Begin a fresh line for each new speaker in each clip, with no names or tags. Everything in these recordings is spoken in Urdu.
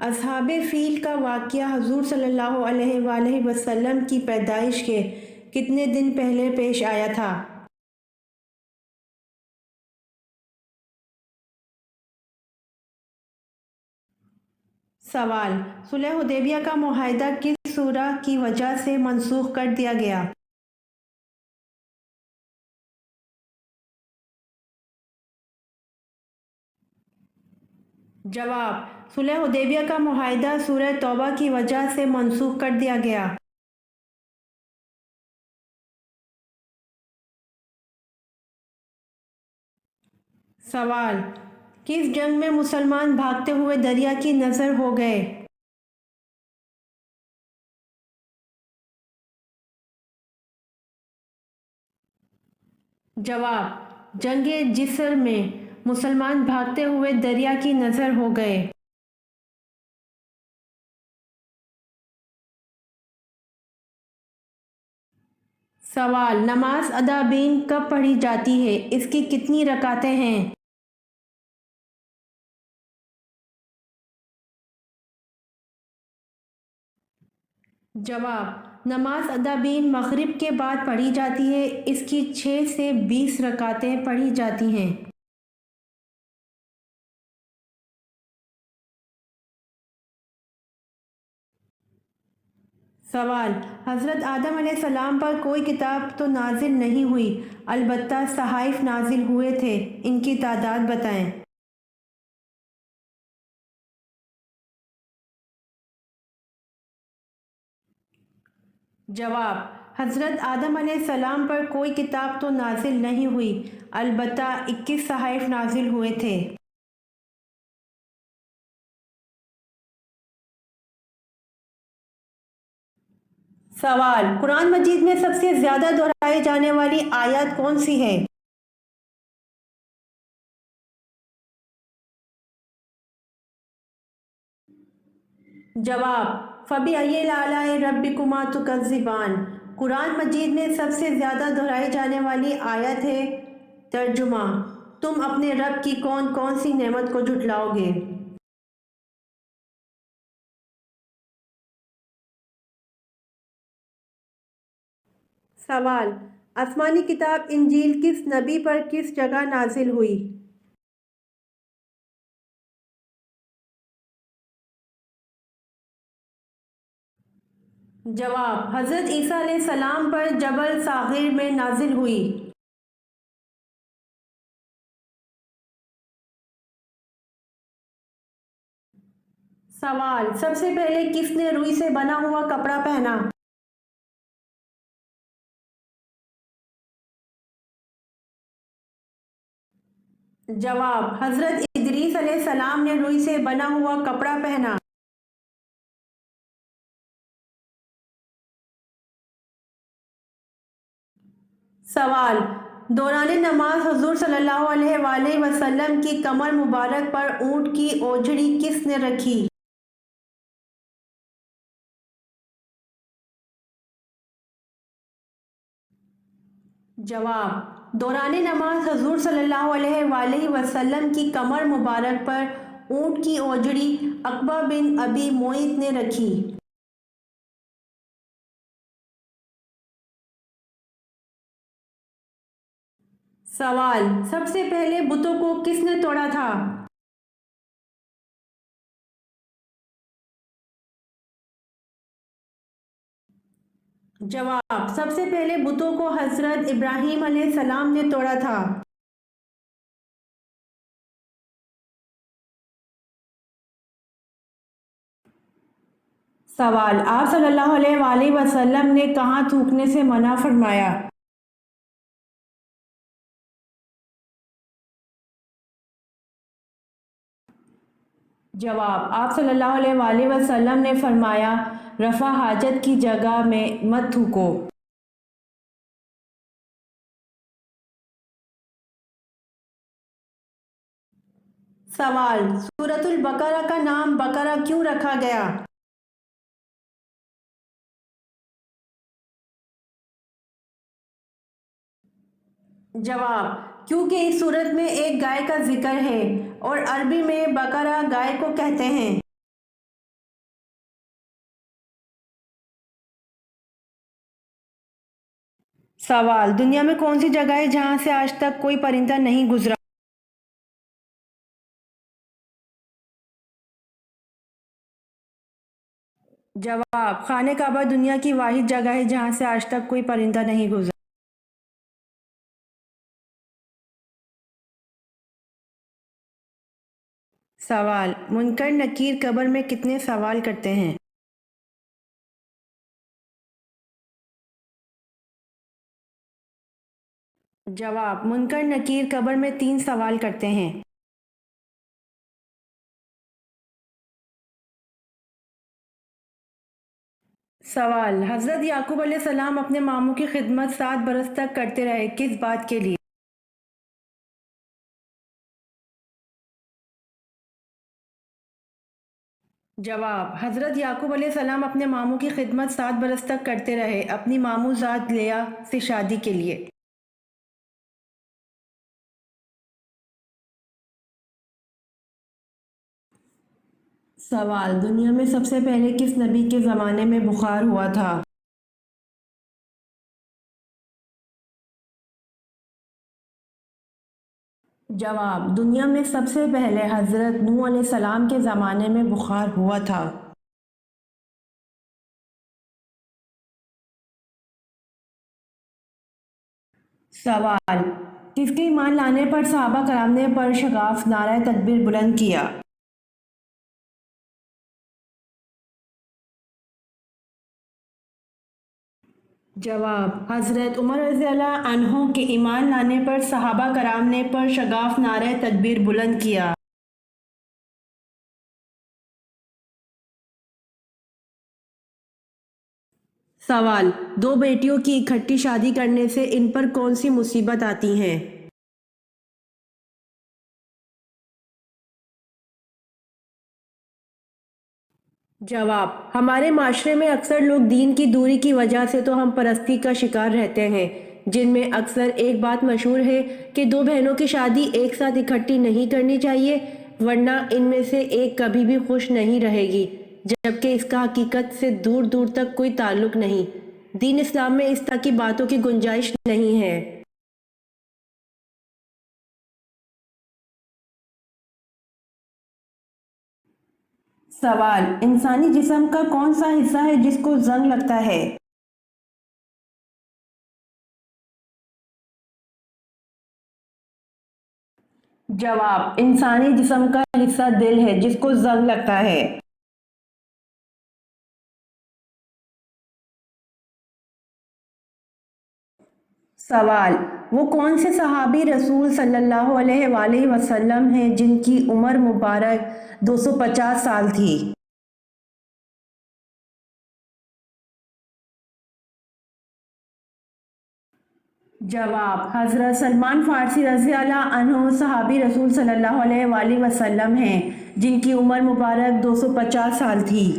اصحاب فیل کا واقعہ حضور صلی اللہ علیہ وآلہ وسلم کی پیدائش کے کتنے دن پہلے پیش آیا تھا؟ سوال: صلح حدیبیہ کا معاہدہ کس سورہ کی وجہ سے منسوخ کر دیا گیا؟ جواب: صلح حدیبیہ کا معاہدہ سورہ توبہ کی وجہ سے منسوخ کر دیا گیا۔ سوال: کس جنگ میں مسلمان بھاگتے ہوئے دریا کی نظر ہو گئے؟ جواب: جنگ جسر میں مسلمان بھاگتے ہوئے دریا کی نظر ہو گئے۔ سوال: نماز ادابین کب پڑھی جاتی ہے؟ اس کی کتنی رکعتیں ہیں؟ جواب: نماز ادابین مغرب کے بعد پڑھی جاتی ہے، اس کی 6 سے 20 رکعتیں پڑھی جاتی ہیں۔ سوال: حضرت آدم علیہ السلام پر کوئی کتاب تو نازل نہیں ہوئی، البتہ صحائف نازل ہوئے تھے، ان کی تعداد بتائیں۔ جواب: حضرت آدم علیہ السلام پر کوئی کتاب تو نازل نہیں ہوئی، البتہ 21 صحائف نازل ہوئے تھے۔ سوال: قرآن مجید میں سب سے زیادہ دہرائی جانے والی آیت کون سی ہے؟ جواب: فَبِأَيِّ آلَاءِ رَبِّكُمَا تُكَذِّبَانِ۔ قرآن مجید میں سب سے زیادہ دہرائی جانے والی آیت ہے۔ ترجمہ: تم اپنے رب کی کون کون سی نعمت کو جھٹلاؤ گے؟ سوال: آسمانی کتاب انجیل کس نبی پر کس جگہ نازل ہوئی؟ جواب: حضرت عیسیٰ علیہ السلام پر جبل صاغر میں نازل ہوئی۔ سوال: سب سے پہلے کس نے روئی سے بنا ہوا کپڑا پہنا؟ جواب: حضرت ادریس علیہ السلام نے روئی سے بنا ہوا کپڑا پہنا۔ سوال: دوران نماز حضور صلی اللہ علیہ وآلہ وسلم کی کمر مبارک پر اونٹ کی اوجھڑی کس نے رکھی؟ جواب: دوران نماز حضور صلی اللہ علیہ وآلہ وسلم کی کمر مبارک پر اونٹ کی اوجھڑی عقبہ بن ابی معیط نے رکھی۔ سوال: سب سے پہلے بتوں کو کس نے توڑا تھا؟ جواب: سب سے پہلے بتوں کو حضرت ابراہیم علیہ السلام نے توڑا تھا۔ سوال: آپ صلی اللہ علیہ وآلہ وسلم نے کہاں تھوکنے سے منع فرمایا؟ جواب: آپ صلی اللہ علیہ وآلہ وسلم نے فرمایا، رفع حاجت کی جگہ میں مت تھوکو۔ سوال: سورۃ البقرہ کا نام بقرہ کیوں رکھا گیا؟ جواب: کیونکہ اس سورت میں ایک گائے کا ذکر ہے اور عربی میں بقرہ گائے کو کہتے ہیں۔ سوال: دنیا میں کون سی جگہ ہے جہاں سے آج تک کوئی پرندہ نہیں گزرا؟ جواب: خانہ کعبہ دنیا کی واحد جگہ ہے جہاں سے آج تک کوئی پرندہ نہیں گزرا۔ سوال: منکر نکیر قبر میں کتنے سوال کرتے ہیں؟ جواب: منکر نکیر قبر میں 3 سوال کرتے ہیں۔ سوال: حضرت یعقوب علیہ السلام اپنے ماموں کی خدمت 7 برس تک کرتے رہے، کس بات کے لیے؟ جواب: حضرت یعقوب علیہ السلام اپنے ماموں کی خدمت 7 برس تک کرتے رہے، اپنی ماموں ذات لیا سے شادی کے لیے۔ سوال: دنیا میں سب سے پہلے کس نبی کے زمانے میں بخار ہوا تھا؟ جواب: دنیا میں سب سے پہلے حضرت نوح علیہ السلام کے زمانے میں بخار ہوا تھا۔ سوال: کس کے ایمان لانے پر صحابہ کرام نے پر شگاف نعرہ تکبیر بلند کیا؟ جواب: حضرت عمر رضی اللہ عنہ کے ایمان لانے پر صحابہ کرام نے پر شگاف نعرہ تکبیر بلند کیا۔ سوال: 2 بیٹیوں کی اکٹھی شادی کرنے سے ان پر کون سی مصیبت آتی ہیں؟ جواب: ہمارے معاشرے میں اکثر لوگ دین کی دوری کی وجہ سے تو ہم پرستی کا شکار رہتے ہیں، جن میں اکثر ایک بات مشہور ہے کہ 2 بہنوں کی شادی ایک ساتھ اکٹھی نہیں کرنی چاہیے، ورنہ ان میں سے ایک کبھی بھی خوش نہیں رہے گی، جبکہ اس کا حقیقت سے دور دور تک کوئی تعلق نہیں۔ دین اسلام میں اس طرح کی باتوں کی گنجائش نہیں ہے۔ سوال: انسانی جسم کا کون سا حصہ ہے جس کو زنگ لگتا ہے؟ جواب: انسانی جسم کا حصہ دل ہے جس کو زنگ لگتا ہے۔ سوال: وہ کون سے صحابی رسول صلی اللہ علیہ وآلہ وسلم ہیں جن کی عمر مبارک 250 سال تھی؟ جواب: حضرت سلمان فارسی رضی اللہ عنہ صحابی رسول صلی اللہ علیہ وآلہ وسلم ہیں جن کی عمر مبارک 250 سال تھی۔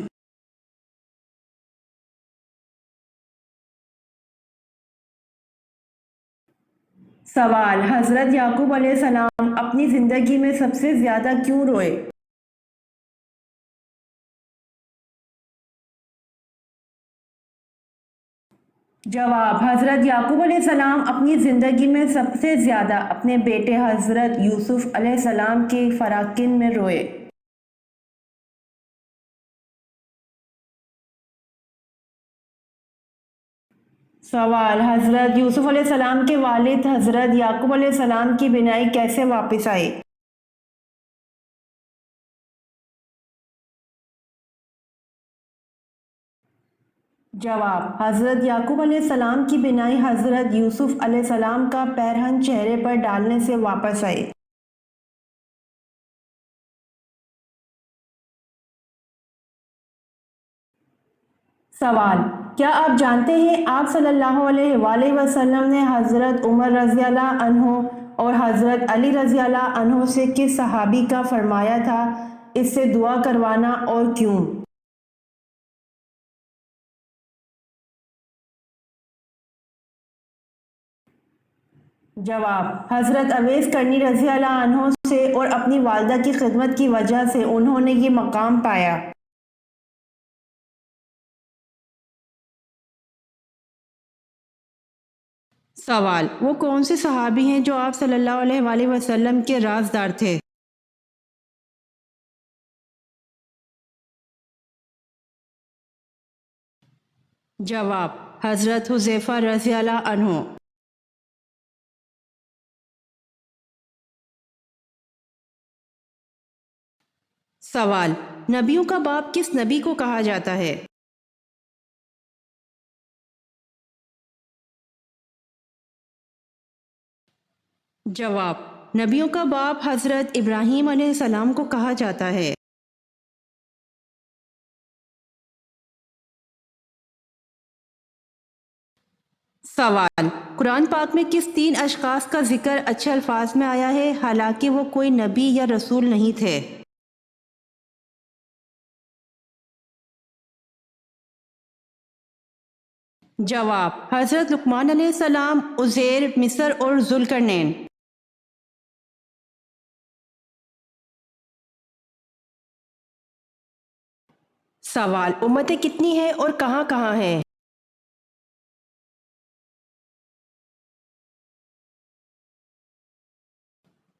سوال: حضرت یعقوب علیہ السلام اپنی زندگی میں سب سے زیادہ کیوں روئے؟ جواب: حضرت یعقوب علیہ السلام اپنی زندگی میں سب سے زیادہ اپنے بیٹے حضرت یوسف علیہ السلام کے فراقین میں روئے۔ سوال: حضرت یوسف علیہ السلام کے والد حضرت یعقوب علیہ السلام کی بینائی کیسے واپس آئی؟ جواب: حضرت یعقوب علیہ السلام کی بینائی حضرت یوسف علیہ السلام کا پیرہن چہرے پر ڈالنے سے واپس آئی۔ سوال: کیا آپ جانتے ہیں آپ صلی اللہ علیہ وآلہ وسلم نے حضرت عمر رضی اللہ عنہ اور حضرت علی رضی اللہ عنہ سے کس صحابی کا فرمایا تھا اس سے دعا کروانا اور کیوں؟ جواب: حضرت اویس کرنی رضی اللہ عنہ سے اور اپنی والدہ کی خدمت کی وجہ سے انہوں نے یہ مقام پایا۔ سوال: وہ کون سے صحابی ہیں جو آپ صلی اللہ علیہ وآلہ وسلم کے رازدار تھے؟ جواب: حضرت حذیفہ رضی اللہ عنہ۔ سوال: نبیوں کا باپ کس نبی کو کہا جاتا ہے؟ جواب: نبیوں کا باپ حضرت ابراہیم علیہ السلام کو کہا جاتا ہے۔ سوال: قرآن پاک میں کس 3 اشخاص کا ذکر اچھے الفاظ میں آیا ہے حالانکہ وہ کوئی نبی یا رسول نہیں تھے؟ جواب: حضرت لقمان علیہ السلام، عزیر، مصر اور ذوالقرنین۔ سوال: امتیں کتنی ہیں اور کہاں کہاں ہیں؟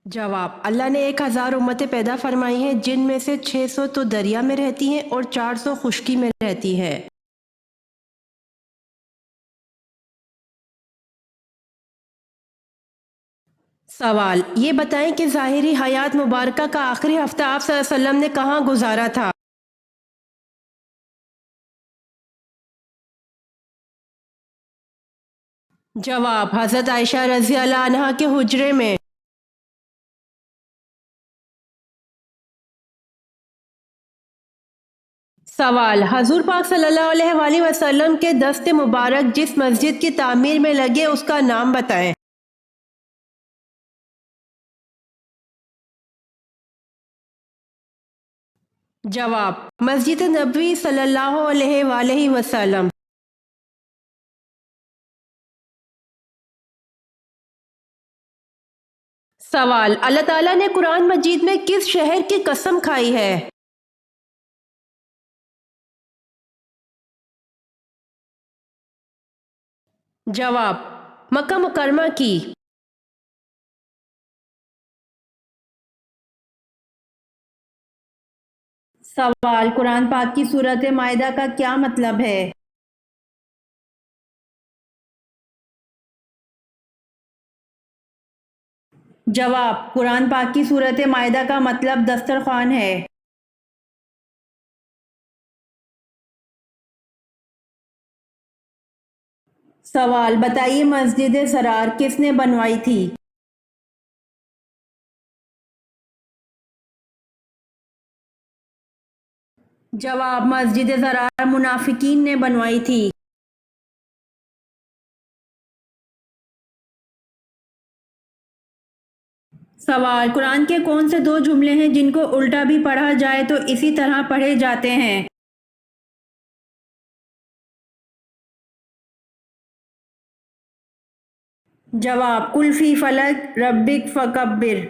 جواب: اللہ نے 1000 امتیں پیدا فرمائی ہیں جن میں سے 600 تو دریا میں رہتی ہیں اور 400 خشکی میں رہتی ہیں۔ سوال: یہ بتائیں کہ ظاہری حیات مبارکہ کا آخری ہفتہ آپ صلی اللہ علیہ وسلم نے کہاں گزارا تھا؟ جواب: حضرت عائشہ رضی اللہ عنہا کے حجرے میں۔ سوال: حضور پاک صلی اللہ علیہ وآلہ وسلم کے دست مبارک جس مسجد کی تعمیر میں لگے اس کا نام بتائیں۔ جواب: مسجد نبوی صلی اللہ علیہ وآلہ وسلم۔ سوال: اللہ تعالیٰ نے قرآن مجید میں کس شہر کی قسم کھائی ہے؟ جواب: مکہ مکرمہ کی۔ سوال: قرآن پاک کی سورۃ مائدہ کا کیا مطلب ہے؟ جواب: قرآن پاک کی سورۃ مائدہ کا مطلب دسترخوان ہے۔ سوال: بتائیے مسجد ضرار کس نے بنوائی تھی؟ جواب: مسجد ضرار منافقین نے بنوائی تھی۔ سوال: قرآن کے کون سے 2 جملے ہیں جن کو الٹا بھی پڑھا جائے تو اسی طرح پڑھے جاتے ہیں؟ جواب: قل فی فلک ربک فکبر۔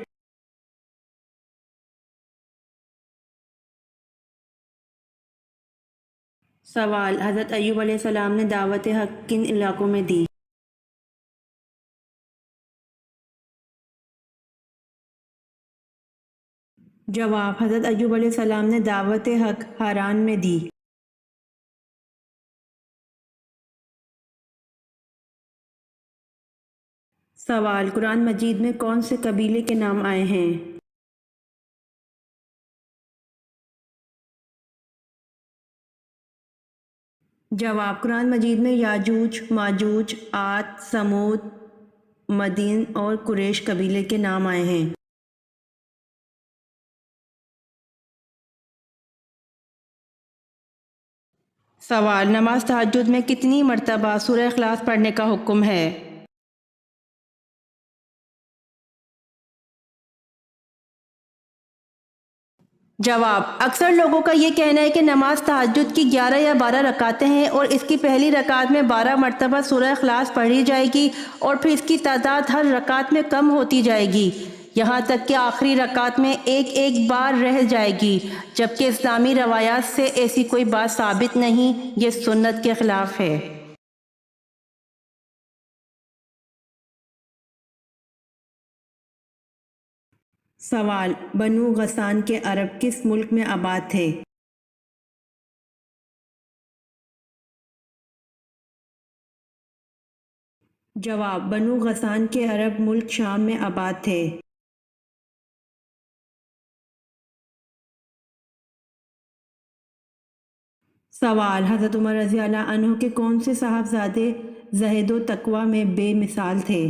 سوال: حضرت ایوب علیہ السلام نے دعوت حق کن علاقوں میں دی؟ جواب: حضرت ایوب علیہ السلام نے دعوت حق ہاران میں دی۔ سوال: قرآن مجید میں کون سے قبیلے کے نام آئے ہیں؟ جواب: قرآن مجید میں یاجوج، ماجوج، عاد، سمود، مدین اور قریش قبیلے کے نام آئے ہیں۔ سوال: نماز تہجد میں کتنی مرتبہ سورہ اخلاص پڑھنے کا حکم ہے؟ جواب: اکثر لوگوں کا یہ کہنا ہے کہ نماز تہجد کی 11 یا 12 رکعتیں ہیں اور اس کی پہلی رکعت میں 12 مرتبہ سورہ اخلاص پڑھی جائے گی اور پھر اس کی تعداد ہر رکعت میں کم ہوتی جائے گی یہاں تک کہ آخری رکعت میں ایک بار رہ جائے گی، جبکہ اسلامی روایات سے ایسی کوئی بات ثابت نہیں، یہ سنت کے خلاف ہے۔ سوال، بنو غسان کے عرب کس ملک میں آباد تھے؟ جواب، بنو غسان کے عرب ملک شام میں آباد تھے۔ سوال، حضرت عمر رضی اللہ عنہ کے کون سے صاحبزادے زہد و تقوی میں بے مثال تھے؟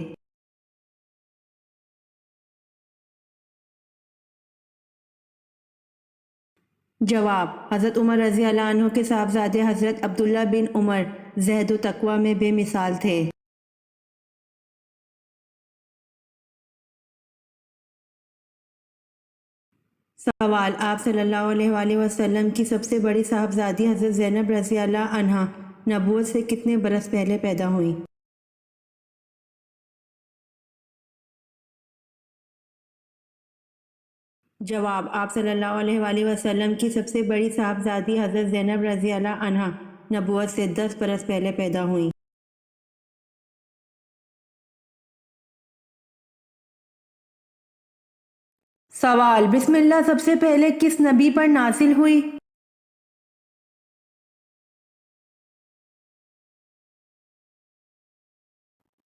جواب، حضرت عمر رضی اللہ عنہ کے صاحبزادے حضرت عبداللہ بن عمر زہد و تقوی میں بے مثال تھے۔ سوال، آپ صلی اللہ علیہ وآلہ وسلم کی سب سے بڑی صاحبزادی حضرت زینب رضی اللہ عنہا نبوت سے کتنے برس پہلے پیدا ہوئیں؟ جواب، آپ صلی اللہ علیہ وآلہ وسلم کی سب سے بڑی صاحبزادی حضرت زینب رضی اللہ عنہا نبوت سے 10 برس پہلے پیدا ہوئیں۔ سوال، بسم اللہ سب سے پہلے کس نبی پر نازل ہوئی؟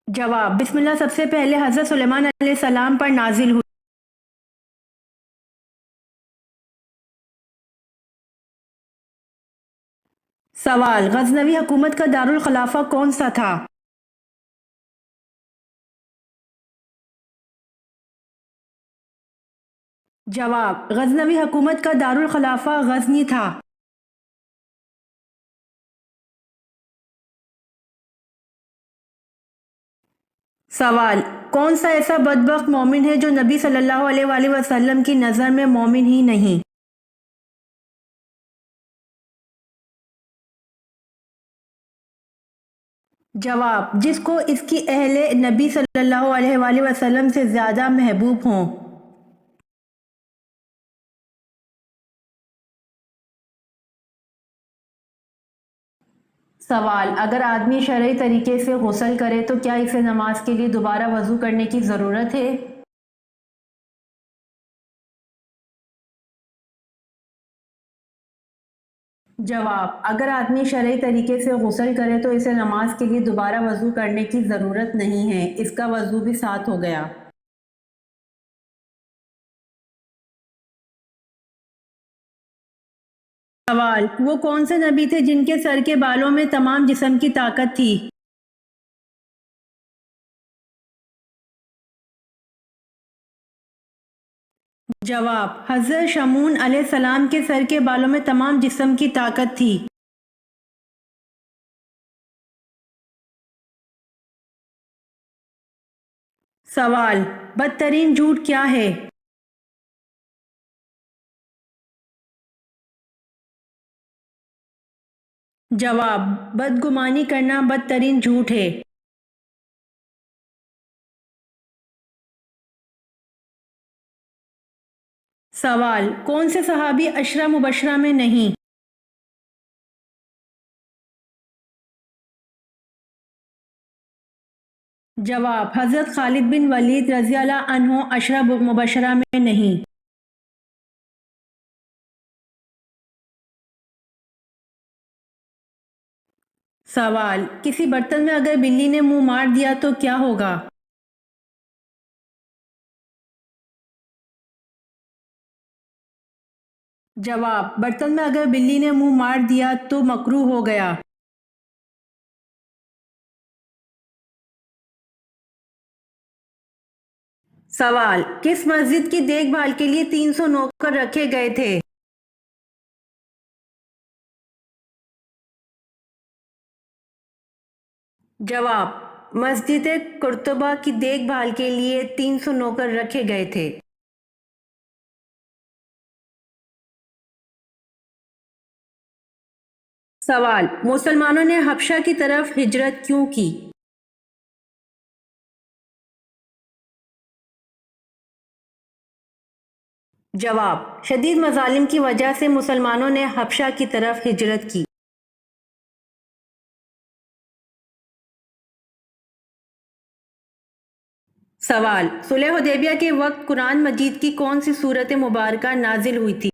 جواب، بسم اللہ سب سے پہلے حضرت سلیمان علیہ السلام پر نازل ہوئی۔ سوال، غزنوی حکومت کا دارالخلافہ کون سا تھا؟ جواب، غزنوی حکومت کا دارالخلافہ غزنی تھا۔ سوال، کون سا ایسا بدبخت مومن ہے جو نبی صلی اللہ علیہ وآلہ وسلم کی نظر میں مومن ہی نہیں؟ جواب، جس کو اس کی اہل نبی صلی اللہ علیہ وآلہ وسلم سے زیادہ محبوب ہوں۔ سوال، اگر آدمی شرعی طریقے سے غسل کرے تو کیا اسے نماز کے لیے دوبارہ وضو کرنے کی ضرورت ہے؟ جواب، اگر آدمی شرعی طریقے سے غسل کرے تو اسے نماز کے لیے دوبارہ وضو کرنے کی ضرورت نہیں ہے، اس کا وضو بھی ساتھ ہو گیا۔ سوال، وہ کون سے نبی تھے جن کے سر کے بالوں میں تمام جسم کی طاقت تھی؟ جواب، حضرت شمعون علیہ السلام کے سر کے بالوں میں تمام جسم کی طاقت تھی۔ سوال، بدترین جھوٹ کیا ہے؟ جواب، بدگمانی کرنا بدترین جھوٹ ہے۔ سوال، کون سے صحابی عشرہ مبشرہ میں نہیں؟ جواب، حضرت خالد بن ولید رضی اللہ عنہ عشرہ مبشرہ میں نہیں۔ سوال، کسی برتن میں اگر بلی نے منہ مار دیا تو کیا ہوگا؟ جواب، برتن میں اگر بلی نے منہ مار دیا تو مکروہ ہو گیا۔ سوال، کس مسجد کی دیکھ بھال کے لیے 300 نوکر رکھے گئے تھے؟ جواب، مسجد قرطبہ کی دیکھ بھال کے لیے 300 نوکر رکھے گئے تھے۔ سوال، مسلمانوں نے حبشہ کی طرف ہجرت کیوں کی؟ جواب، شدید مظالم کی وجہ سے مسلمانوں نے حبشہ کی طرف ہجرت کی۔ سوال: صلح حدیبیہ کے وقت قرآن مجید کی کون سی صورت مبارکہ نازل ہوئی تھی؟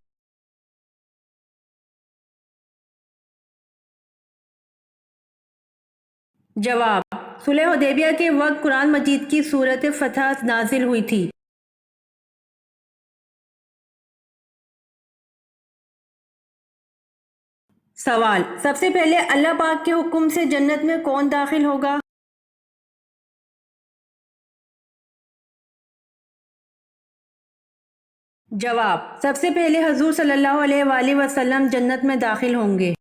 جواب: صلح حدیبیہ کے وقت قرآن مجید کی صورت فتح نازل ہوئی تھی۔ سوال: سب سے پہلے اللہ پاک کے حکم سے جنت میں کون داخل ہوگا؟ جواب: سب سے پہلے حضور صلی اللہ علیہ وآلہ وسلم جنت میں داخل ہوں گے۔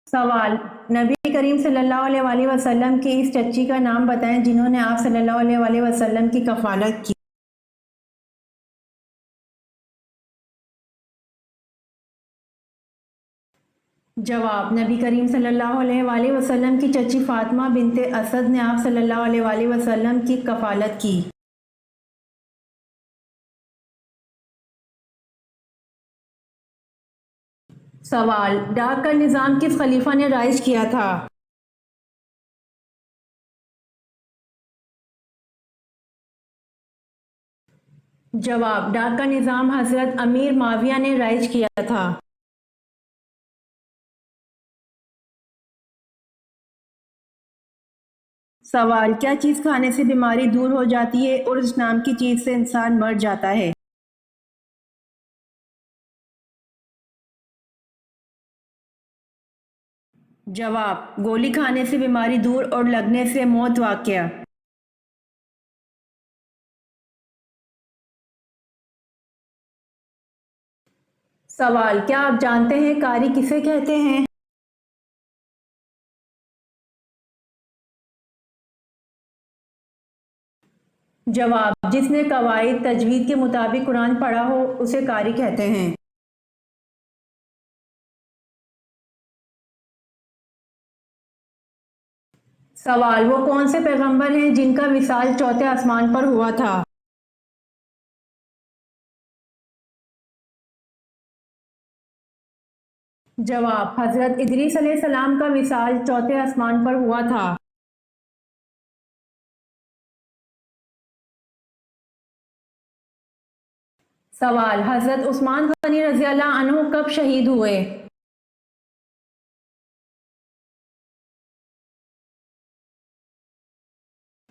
سوال: نبی کریم صلی اللہ علیہ وآلہ وسلم کی اس چچی کا نام بتائیں جنہوں نے آپ صلی اللہ علیہ وآلہ وسلم کی کفالت کی۔ جواب: نبی کریم صلی اللہ علیہ وآلہ وسلم کی چچی فاطمہ بنت اسد نے آپ صلی اللہ علیہ وآلہ وسلم کی کفالت کی۔ سوال: ڈاک کا نظام کس خلیفہ نے رائج کیا تھا؟ جواب: ڈاک کا نظام حضرت امیر معاویہ نے رائج کیا تھا۔ سوال: کیا چیز کھانے سے بیماری دور ہو جاتی ہے اور اس نام کی چیز سے انسان مر جاتا ہے؟ جواب: گولی کھانے سے بیماری دور اور لگنے سے موت واقع۔ سوال: کیا آپ جانتے ہیں قاری کسے کہتے ہیں؟ جواب: جس نے قواعد تجوید کے مطابق قرآن پڑھا ہو اسے قاری کہتے ہیں۔ سوال: وہ کون سے پیغمبر ہیں جن کا وصال چوتھے آسمان پر ہوا تھا؟ جواب: حضرت ادریس علیہ السلام کا وصال چوتھے آسمان پر ہوا تھا۔ سوال: حضرت عثمان غنی رضی اللہ عنہ کب شہید ہوئے؟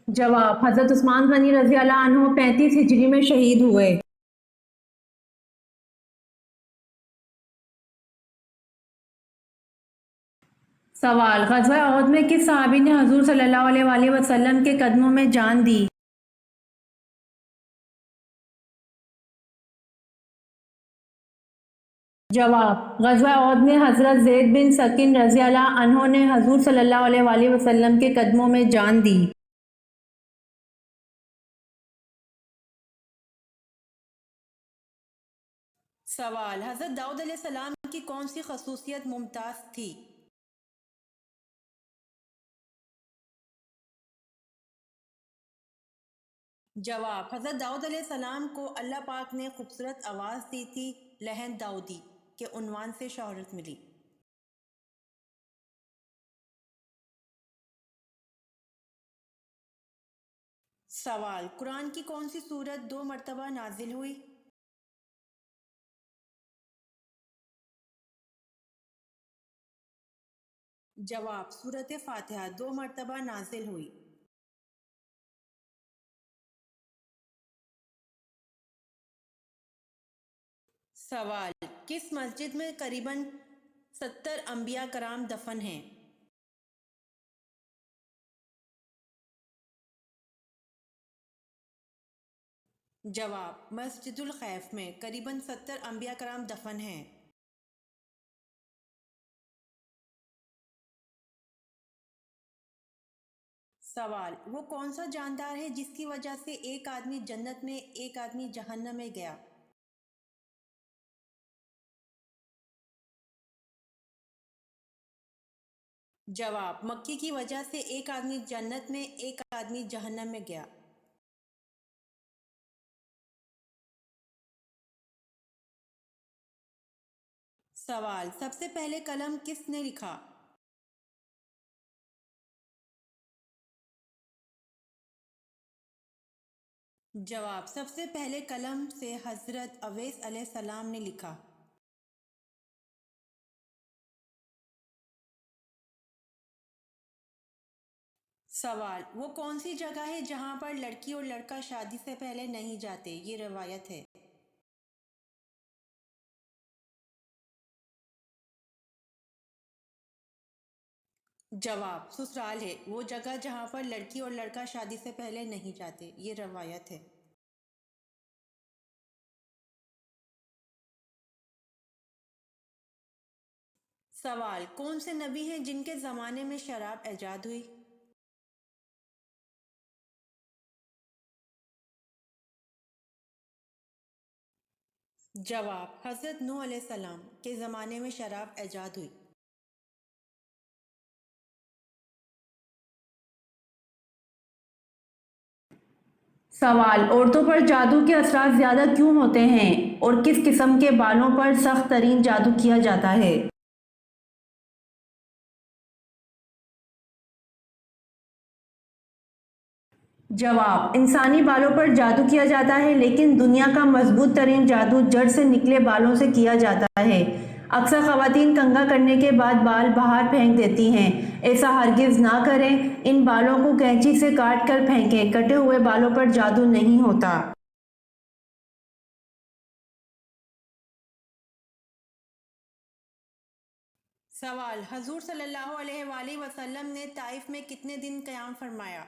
جواب: حضرت عثمان غنی رضی اللہ عنہ 35 ہجری میں شہید ہوئے۔ سوال: غزوہ احد میں کس صحابی نے حضور صلی اللہ علیہ وآلہ وسلم کے قدموں میں جان دی؟ جواب: غزوہ احد میں حضرت زید بن سکین رضی اللہ عنہ نے حضور صلی اللہ علیہ وآلہ وسلم کے قدموں میں جان دی۔ سوال: حضرت داؤد علیہ السلام کی کون سی خصوصیت ممتاز تھی؟ جواب: حضرت داؤد علیہ السلام کو اللہ پاک نے خوبصورت آواز دی تھی، لحن داؤدی کے عنوان سے شہرت ملی۔ سوال: قرآن کی کون سی سورت 2 مرتبہ نازل ہوئی؟ جواب: سورت فاتحہ 2 مرتبہ نازل ہوئی۔ سوال: کس مسجد میں قریباً 70 انبیاء کرام دفن ہیں؟ جواب: مسجد الخیف میں قریباً 70 انبیاء کرام دفن ہیں۔ سوال: وہ کون سا جاندار ہے جس کی وجہ سے ایک آدمی جنت میں ایک آدمی جہنم میں گیا؟ جواب: مکی کی وجہ سے ایک آدمی جنت میں ایک آدمی جہنم میں گیا۔ سوال: سب سے پہلے قلم کس نے لکھا؟ جواب: سب سے پہلے قلم سے حضرت اویس علیہ السلام نے لکھا۔ سوال: وہ کون سی جگہ ہے جہاں پر لڑکی اور لڑکا شادی سے پہلے نہیں جاتے؟ یہ روایت ہے۔ جواب: سسرال ہے، وہ جگہ جہاں پر لڑکی اور لڑکا شادی سے پہلے نہیں جاتے۔ یہ روایت ہے۔ سوال: کون سے نبی ہیں جن کے زمانے میں شراب ایجاد ہوئی؟ جواب: حضرت نوح علیہ السلام کے زمانے میں شراب ایجاد ہوئی۔ سوال: عورتوں پر جادو کے اثرات زیادہ کیوں ہوتے ہیں اور کس قسم کے بالوں پر سخت ترین جادو کیا جاتا ہے؟ جواب: انسانی بالوں پر جادو کیا جاتا ہے، لیکن دنیا کا مضبوط ترین جادو جڑ سے نکلے بالوں سے کیا جاتا ہے۔ اکثر خواتین کنگھا کرنے کے بعد بال باہر پھینک دیتی ہیں۔ ایسا ہرگز نہ کریں، ان بالوں کو کینچی سے کاٹ کر پھینکیں۔ کٹے ہوئے بالوں پر جادو نہیں ہوتا۔ سوال: حضور صلی اللہ علیہ وآلہ وسلم نے طائف میں کتنے دن قیام فرمایا؟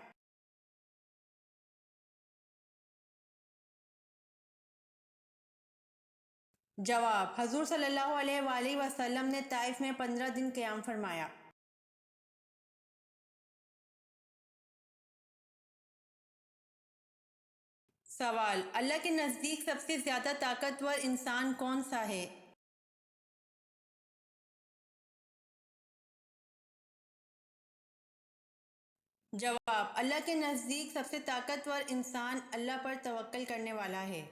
جواب: حضور صلی اللہ علیہ وآلہ وسلم نے طائف میں 15 دن قیام فرمایا۔ سوال: اللہ کے نزدیک سب سے زیادہ طاقتور انسان کون سا ہے؟ جواب: اللہ کے نزدیک سب سے طاقتور انسان اللہ پر توکل کرنے والا ہے۔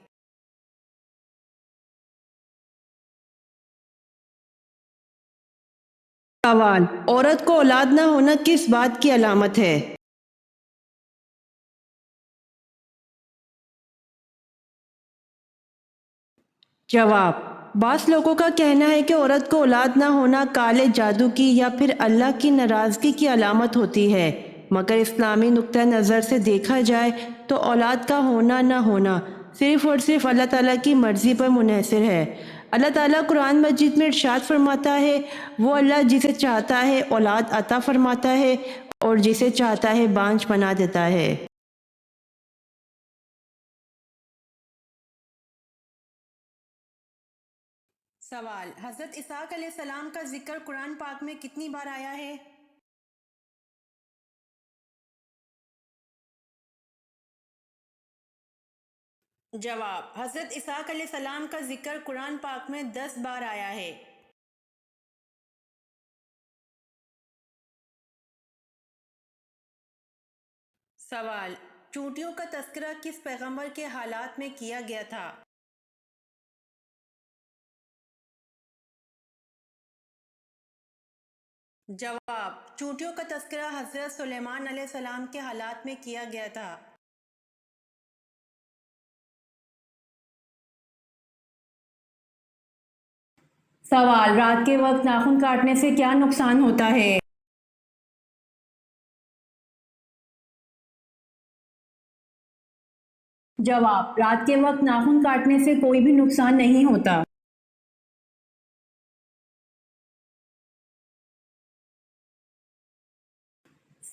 سوال: عورت کو اولاد نہ ہونا کس بات کی علامت ہے؟ جواب: بعض لوگوں کا کہنا ہے کہ عورت کو اولاد نہ ہونا کالے جادو کی یا پھر اللہ کی ناراضگی کی علامت ہوتی ہے، مگر اسلامی نقطہ نظر سے دیکھا جائے تو اولاد کا ہونا نہ ہونا صرف اور صرف اللہ تعالیٰ کی مرضی پر منحصر ہے۔ اللہ تعالیٰ قرآن مجید میں ارشاد فرماتا ہے، وہ اللہ جسے چاہتا ہے اولاد عطا فرماتا ہے اور جسے چاہتا ہے بانجھ بنا دیتا ہے۔ سوال: حضرت اسحاق علیہ السلام کا ذکر قرآن پاک میں کتنی بار آیا ہے؟ جواب: حضرت اسحاق علیہ السلام کا ذکر قرآن پاک میں 10 بار آیا ہے۔ سوال: چونٹیوں کا تذکرہ کس پیغمبر کے حالات میں کیا گیا تھا؟ جواب: چونٹیوں کا تذکرہ حضرت سلیمان علیہ السلام کے حالات میں کیا گیا تھا۔ سوال: رات کے وقت ناخن کاٹنے سے کیا نقصان ہوتا ہے؟ جواب: رات کے وقت ناخن کاٹنے سے کوئی بھی نقصان نہیں ہوتا۔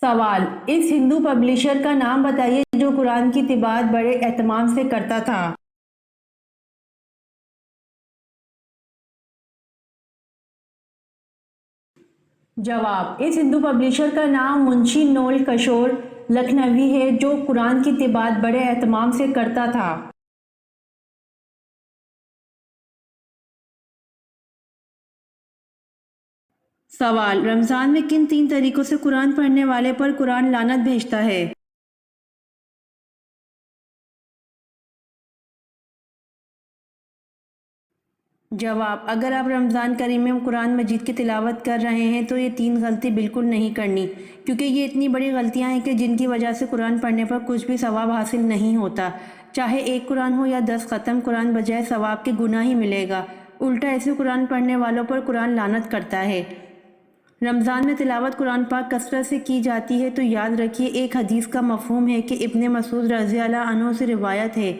سوال: اس ہندو پبلیشر کا نام بتائیے جو قرآن کی طباعت بڑے اہتمام سے کرتا تھا۔ جواب: اس ہندو پبلیشر کا نام منشی نول کشور لکھنوی ہے جو قرآن کی طباعت بڑے اہتمام سے کرتا تھا۔ سوال: رمضان میں کن 3 طریقوں سے قرآن پڑھنے والے پر قرآن لعنت بھیجتا ہے؟ جواب: اگر آپ رمضان کریم میں قرآن مجید کی تلاوت کر رہے ہیں تو یہ 3 غلطی بالکل نہیں کرنی، کیونکہ یہ اتنی بڑی غلطیاں ہیں کہ جن کی وجہ سے قرآن پڑھنے پر کچھ بھی ثواب حاصل نہیں ہوتا۔ چاہے ایک قرآن ہو یا 10 ختم قرآن، بجائے ثواب کے گناہ ہی ملے گا۔ الٹا ایسے قرآن پڑھنے والوں پر قرآن لعنت کرتا ہے۔ رمضان میں تلاوت قرآن پاک کثرت سے کی جاتی ہے تو یاد رکھیے ایک حدیث کا مفہوم ہے کہ ابن مسعود رضی اللہ عنہ سے روایت ہے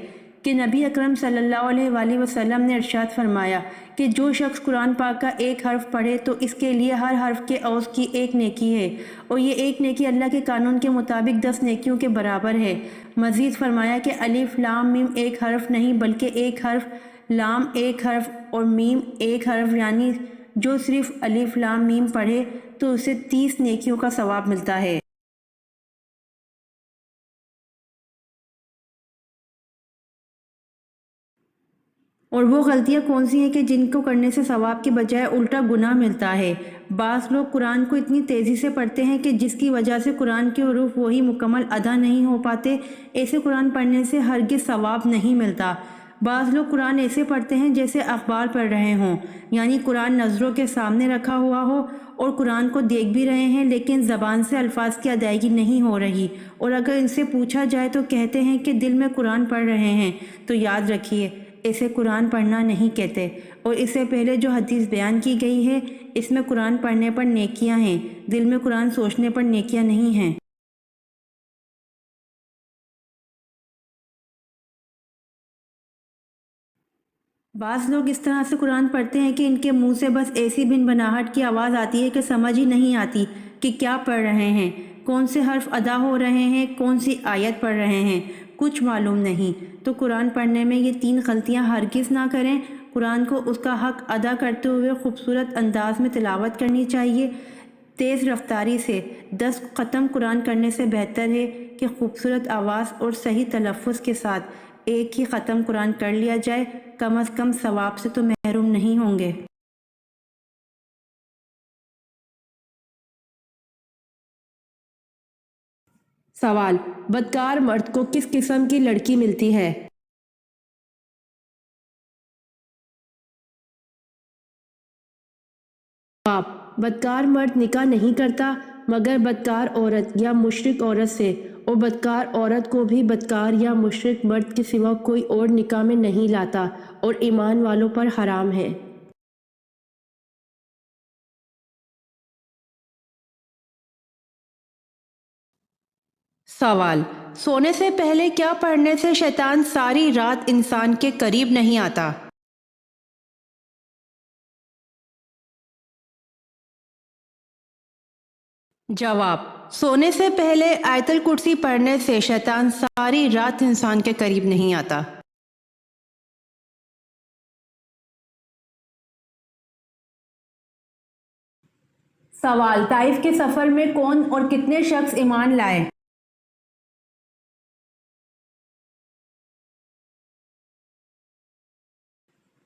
کہ نبی اکرم صلی اللہ علیہ وآلہ وسلم نے ارشاد فرمایا کہ جو شخص قرآن پاک کا ایک حرف پڑھے تو اس کے لیے ہر حرف کے عوض کی ایک نیکی ہے، اور یہ ایک نیکی اللہ کے قانون کے مطابق 10 نیکیوں کے برابر ہے۔ مزید فرمایا کہ الف لام میم ایک حرف نہیں بلکہ ایک حرف، لام ایک حرف اور میم ایک حرف، یعنی جو صرف الف لام میم پڑھے تو اسے 30 نیکیوں کا ثواب ملتا ہے۔ اور وہ غلطیاں کون سی ہیں کہ جن کو کرنے سے ثواب کے بجائے الٹا گناہ ملتا ہے؟ بعض لوگ قرآن کو اتنی تیزی سے پڑھتے ہیں کہ جس کی وجہ سے قرآن کے حروف وہی مکمل ادا نہیں ہو پاتے۔ ایسے قرآن پڑھنے سے ہرگز ثواب نہیں ملتا۔ بعض لوگ قرآن ایسے پڑھتے ہیں جیسے اخبار پڑھ رہے ہوں، یعنی قرآن نظروں کے سامنے رکھا ہوا ہو اور قرآن کو دیکھ بھی رہے ہیں لیکن زبان سے الفاظ کی ادائیگی نہیں ہو رہی، اور اگر ان سے پوچھا جائے تو کہتے ہیں کہ دل میں قرآن پڑھ رہے ہیں۔ تو یاد رکھیے اسے قرآن پڑھنا نہیں کہتے، اور اس سے پہلے جو حدیث بیان کی گئی ہے اس میں قرآن پڑھنے پر نیکیاں ہیں، دل میں قرآن سوچنے پر نیکیاں نہیں ہیں۔ بعض لوگ اس طرح سے قرآن پڑھتے ہیں کہ ان کے منہ سے بس ایسی بن بناہٹ کی آواز آتی ہے کہ سمجھ ہی نہیں آتی کہ کیا پڑھ رہے ہیں، کون سے حرف ادا ہو رہے ہیں، کون سی آیت پڑھ رہے ہیں، کچھ معلوم نہیں۔ تو قرآن پڑھنے میں یہ 3 غلطیاں ہرگز نہ کریں۔ قرآن کو اس کا حق ادا کرتے ہوئے خوبصورت انداز میں تلاوت کرنی چاہیے۔ تیز رفتاری سے 10 ختم قرآن کرنے سے بہتر ہے کہ خوبصورت آواز اور صحیح تلفظ کے ساتھ ایک ہی ختم قرآن کر لیا جائے، کم از کم ثواب سے تو محروم نہیں ہوں گے۔ سوال: بدکار مرد کو کس قسم کی لڑکی ملتی ہے؟ جواب: بدکار مرد نکاح نہیں کرتا مگر بدکار عورت یا مشرک عورت سے، اور بدکار عورت کو بھی بدکار یا مشرک مرد کے سوا کوئی اور نکاح میں نہیں لاتا، اور ایمان والوں پر حرام ہے۔ سوال: سونے سے پہلے کیا پڑھنے سے شیطان ساری رات انسان کے قریب نہیں آتا؟ جواب: سونے سے پہلے آیت الکرسی پڑھنے سے شیطان ساری رات انسان کے قریب نہیں آتا۔ سوال: طائف کے سفر میں کون اور کتنے شخص ایمان لائے؟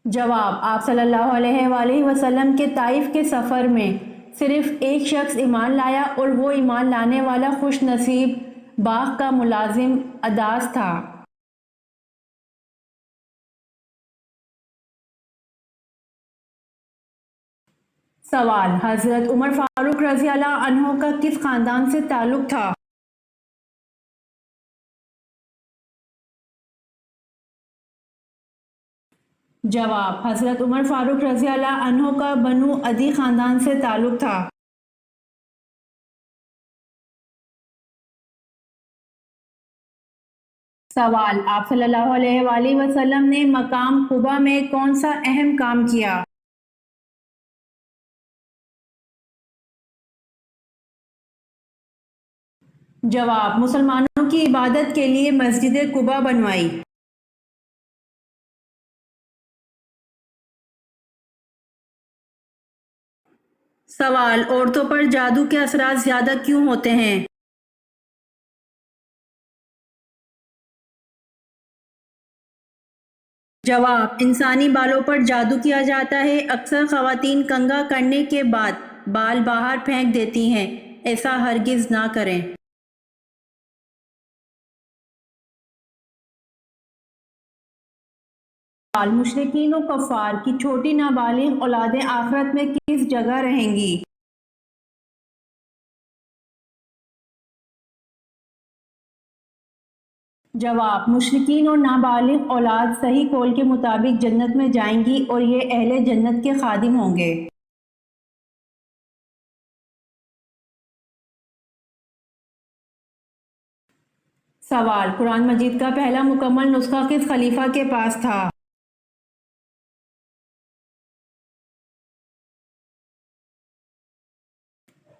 جواب: آپ صلی اللہ علیہ وآلہ وسلم کے طائف کے سفر میں صرف ایک شخص ایمان لایا، اور وہ ایمان لانے والا خوش نصیب باغ کا ملازم عداس تھا۔ سوال: حضرت عمر فاروق رضی اللہ عنہ کا کس خاندان سے تعلق تھا؟ جواب: حضرت عمر فاروق رضی اللہ عنہ کا بنو عدی خاندان سے تعلق تھا۔ سوال: آپ صلی اللہ علیہ وآلہ وسلم نے مقام قبا میں کون سا اہم کام کیا؟ جواب: مسلمانوں کی عبادت کے لیے مسجد قبا بنوائی۔ سوال: عورتوں پر جادو کے اثرات زیادہ کیوں ہوتے ہیں؟ جواب: انسانی بالوں پر جادو کیا جاتا ہے۔ اکثر خواتین کنگھا کرنے کے بعد بال باہر پھینک دیتی ہیں، ایسا ہرگز نہ کریں۔ سوال: مشرکین و کفار کی چھوٹی نابالغ اولادیں آخرت میں کس جگہ رہیں گی؟ جواب: مشرکین اور نابالغ اولاد صحیح قول کے مطابق جنت میں جائیں گی اور یہ اہل جنت کے خادم ہوں گے۔ سوال: قرآن مجید کا پہلا مکمل نسخہ کس خلیفہ کے پاس تھا؟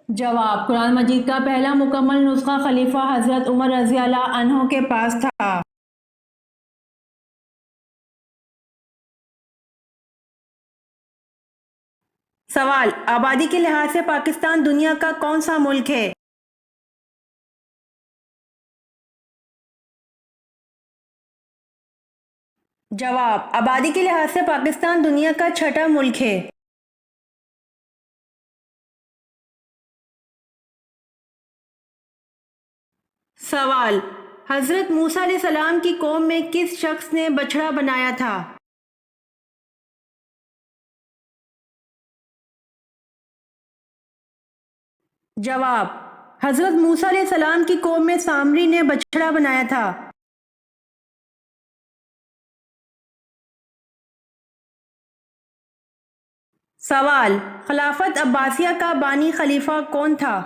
جواب: قرآن مجید کا پہلا مکمل نسخہ خلیفہ حضرت عمر رضی اللہ عنہ کے پاس تھا۔ سوال: آبادی کے لحاظ سے پاکستان دنیا کا کون سا ملک ہے؟ جواب: آبادی کے لحاظ سے پاکستان دنیا کا چھٹا ملک ہے۔ سوال: حضرت موسیٰ علیہ السلام کی قوم میں کس شخص نے بچڑا بنایا تھا؟ جواب: حضرت موسیٰ علیہ السلام کی قوم میں سامری نے بچڑا بنایا تھا۔ سوال: خلافت عباسیہ کا بانی خلیفہ کون تھا؟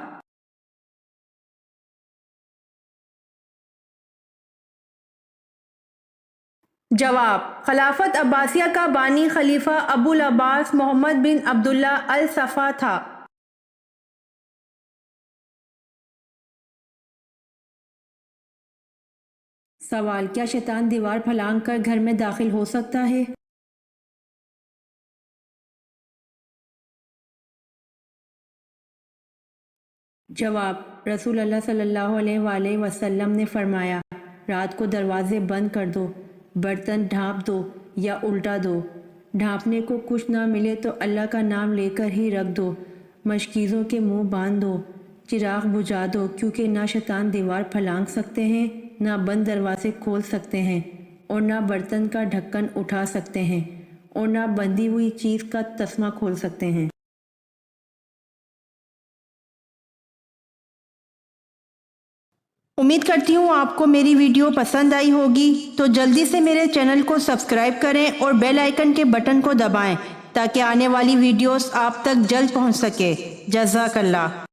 جواب: خلافت عباسیہ کا بانی خلیفہ ابو العباس محمد بن عبداللہ الصفا تھا۔ سوال: کیا شیطان دیوار پھلانگ کر گھر میں داخل ہو سکتا ہے؟ جواب: رسول اللہ صلی اللہ علیہ وآلہ وسلم نے فرمایا، رات کو دروازے بند کر دو، برتن ڈھانپ دو یا الٹا دو، ڈھانپنے کو کچھ نہ ملے تو اللہ کا نام لے کر ہی رکھ دو، مشکیزوں کے منہ باندھ دو، چراغ بجھا دو، کیونکہ نہ شیطان دیوار پھلانگ سکتے ہیں، نہ بند دروازے کھول سکتے ہیں، اور نہ برتن کا ڈھکن اٹھا سکتے ہیں، اور نہ بندھی ہوئی چیز کا تسمہ کھول سکتے ہیں۔ امید کرتی ہوں آپ کو میری ویڈیو پسند آئی ہوگی، تو جلدی سے میرے چینل کو سبسکرائب کریں اور بیل آئیکن کے بٹن کو دبائیں تاکہ آنے والی ویڈیوز آپ تک جلد پہنچ سکے۔ جزاک اللہ۔